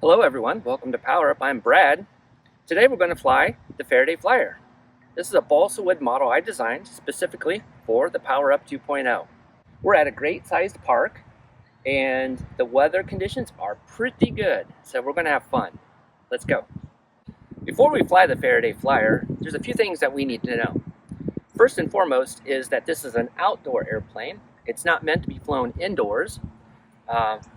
Hello everyone, welcome to PowerUp. I'm Brad. Today we're going to fly the Faraday Flyer. This is a balsa wood model I designed specifically for the PowerUp 2.0. We're at a great sized park and the weather conditions are pretty good, so we're going to have fun. Let's go. Before we fly the Faraday Flyer, there's a few things that we need to know. First and foremost is that this is an outdoor airplane. It's not meant to be flown indoors.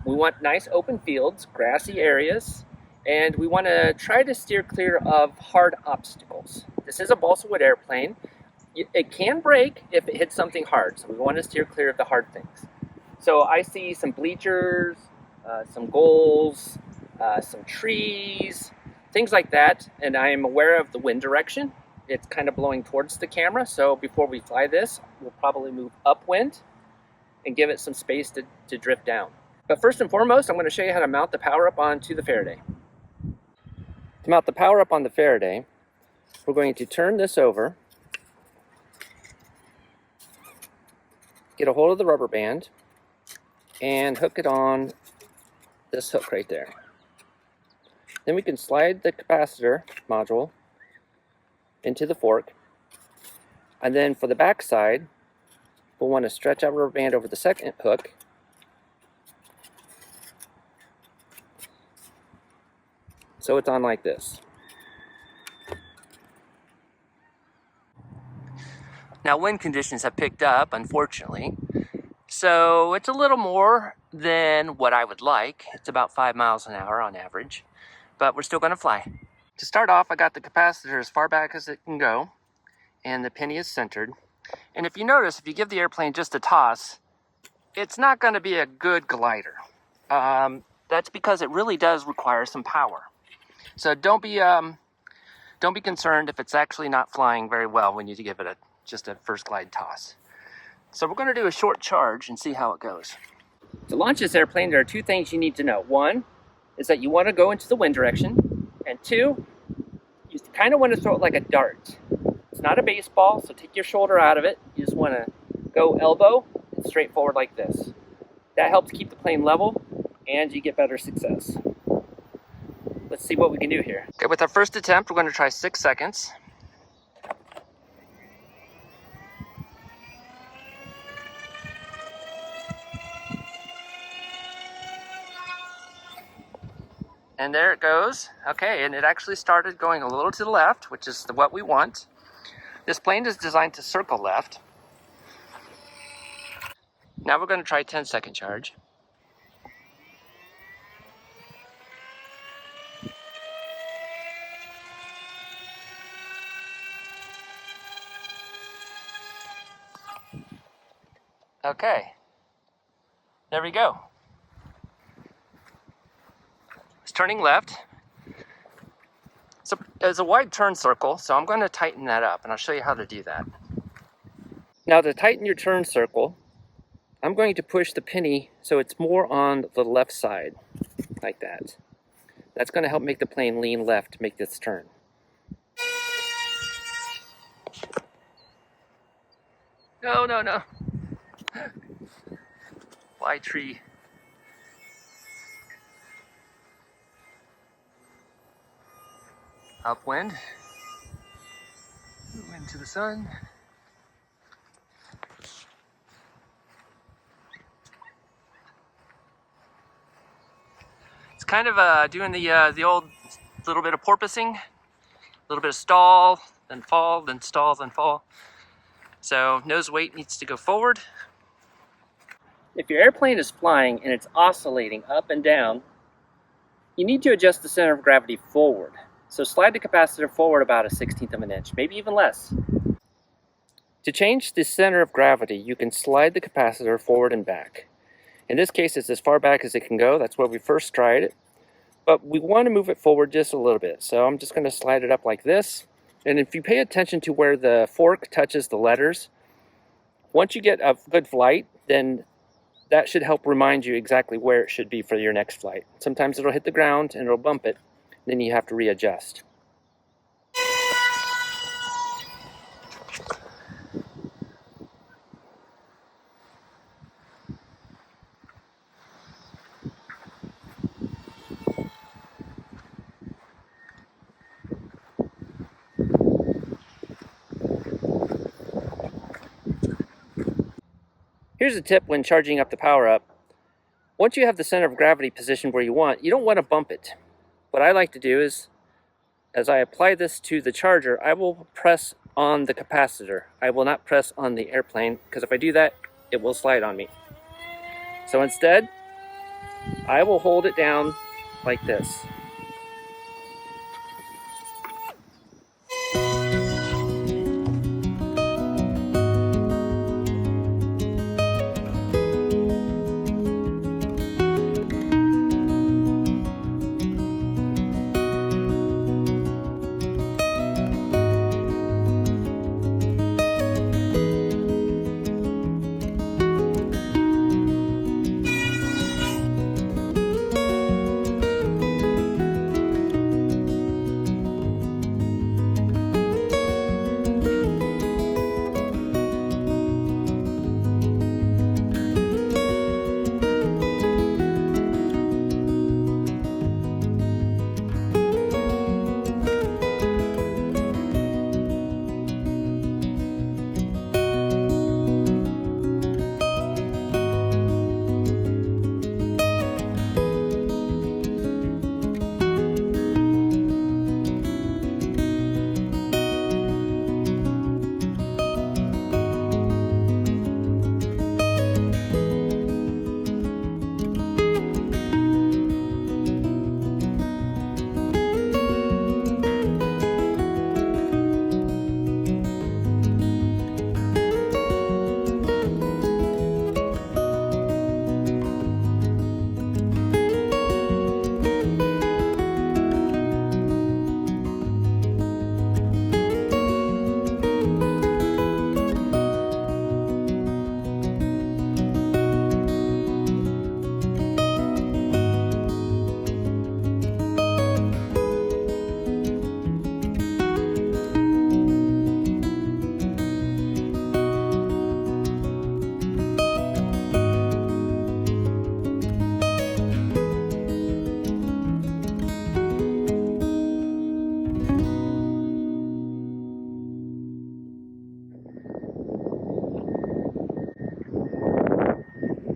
We want nice open fields, grassy areas, and we want to try to steer clear of hard obstacles. This is a balsa wood airplane. It can break if it hits something hard, so we want to steer clear of the hard things. So I see some bleachers, some goals, some trees, things like that, and I am aware of the wind direction. It's kind of blowing towards the camera, so before we fly this, we'll probably move upwind and give it some space to drift down. But first and foremost, I'm going to show you how to mount the PowerUp onto the Faraday. To mount the PowerUp on the Faraday, we're going to turn this over, get a hold of the rubber band, and hook it on this hook right there. Then we can slide the capacitor module into the fork, and then for the back side, we'll want to stretch out rubber band over the second hook, so it's on like this. Now wind conditions have picked up, unfortunately, so it's a little more than what I would like. It's about 5 miles an hour on average, but we're still going to fly. To start off, I got the capacitor as far back as it can go, and the penny is centered. And if you notice, if you give the airplane just a toss, it's not going to be a good glider. That's because it really does require some power. So don't be concerned if it's actually not flying very well when you give it just a first glide toss. So we're going to do a short charge and see how it goes. To launch this airplane, there are two things you need to know. One is that you want to go into the wind direction, and two, you kind of want to throw it like a dart. It's not a baseball, so take your shoulder out of it. You just want to go elbow and straight forward like this. That helps keep the plane level and you get better success. Let's see what we can do here. Okay, with our first attempt, we're going to try 6 seconds. And there it goes. Okay, and it actually started going a little to the left, which is what we want. This plane is designed to circle left. Now we're going to try 10-second charge. Okay, there we go. It's turning left. So it's a wide turn circle, so I'm going to tighten that up, and I'll show you how to do that. Now to tighten your turn circle, I'm going to push the penny so it's more on the left side, like that. That's going to help make the plane lean left to make this turn. No, no, no. Fly tree. Upwind. Wind to the sun. It's kind of doing the old little bit of porpoising, a little bit of stall, then fall, then stall, then fall. So nose weight needs to go forward. If your airplane is flying and it's oscillating up and down, you need to adjust the center of gravity forward. So slide the capacitor forward about 1/16 of an inch, maybe even less. To change the center of gravity, you can slide the capacitor forward and back. In this case, it's as far back as it can go. That's where we first tried it. But we want to move it forward just a little bit. So I'm just going to slide it up like this. And if you pay attention to where the fork touches the letters, once you get a good flight, then that should help remind you exactly where it should be for your next flight. Sometimes it'll hit the ground and it'll bump it. Then you have to readjust. Here's a tip when charging up the PowerUp. Once you have the center of gravity positioned where you don't want to bump it. What I like to do is, as I apply this to the charger, I will press on the capacitor. I will not press on the airplane, because if I do that, it will slide on me. So instead, I will hold it down like this.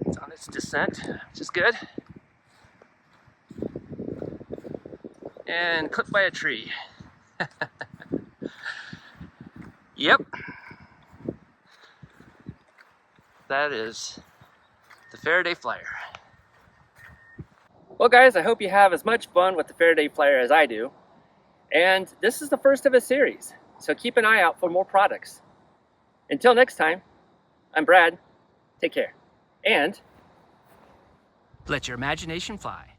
It's on its descent, which is good. And clipped by a tree. Yep. That is the Faraday Flyer. Well guys, I hope you have as much fun with the Faraday Flyer as I do. And this is the first of a series, so keep an eye out for more products. Until next time, I'm Brad. Take care. And let your imagination fly.